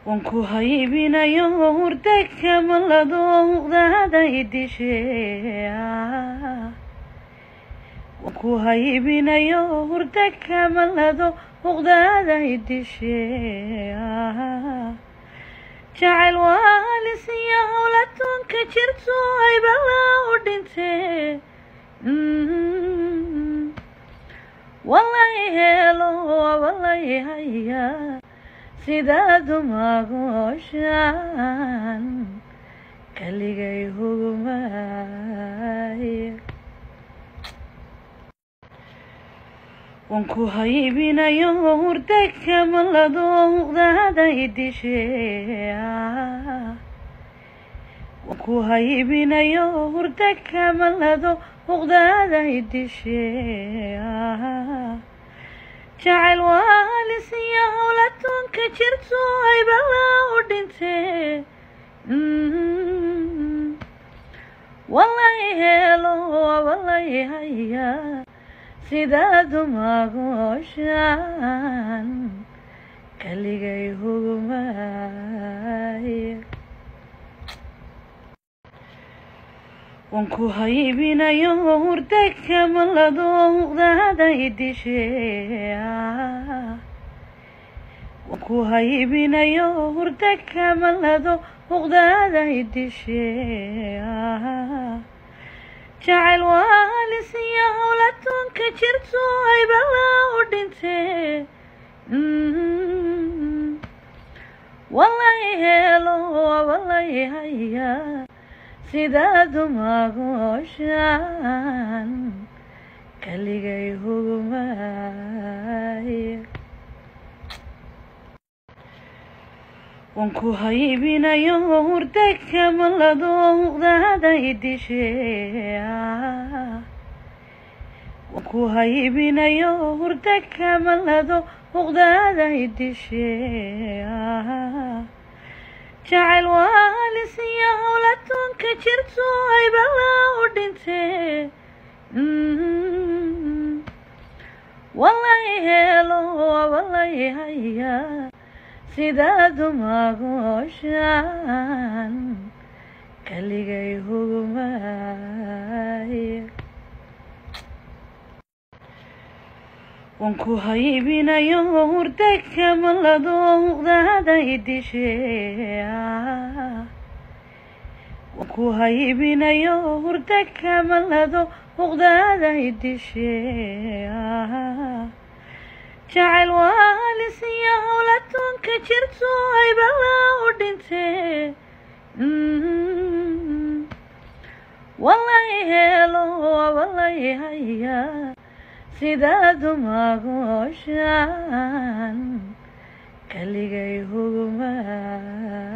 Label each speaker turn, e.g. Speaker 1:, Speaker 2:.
Speaker 1: wanku haybinayo hurda kamalado huqdaada idishe wanku haybinayo hurda kamalado huqdaada idishe jacayl waalisiya howlatunka jirto aybala u dhinte wallahi helo wallahi haya sidaad umagoshaan kaligay hugmay wanku haybinayo hurda kamalado huqdaada idishe wanku haybinayo hurda kamalado huqdaada idishe jacayl waalisiya howlatunka jirto aybala u dhinte wallahi helo wallahi haya sidaad umagoshaan kaligay hugmay wanku haybinayo hurda kamalado huqdaada idishe wanku haybinayo hurda kamalado huqdaada idishe jacayl waalisiya howlatunka jirto aybala u dhinte wallahi helo wallahi haya sidaad umagoshaan kaligay hugmay wanku haybinayo hurda kamalado huqdaada idishe wanku haybinayo hurda kamalado huqdaada idishe jacayl waalisiya howlatunka jirto aybala u dhinte wallahi helo wallahi haya sidaad umagoshaan kaligay hugmay wanku haybinayo hurda kamalado huqdaada idishe wanku haybinayo hurda kamalado huqdaada idishe jacayl waalisiya howlatunka jirto aybala u dhinte wallahi helo wallahi haya sidaad umagoshaan kaligay hugmay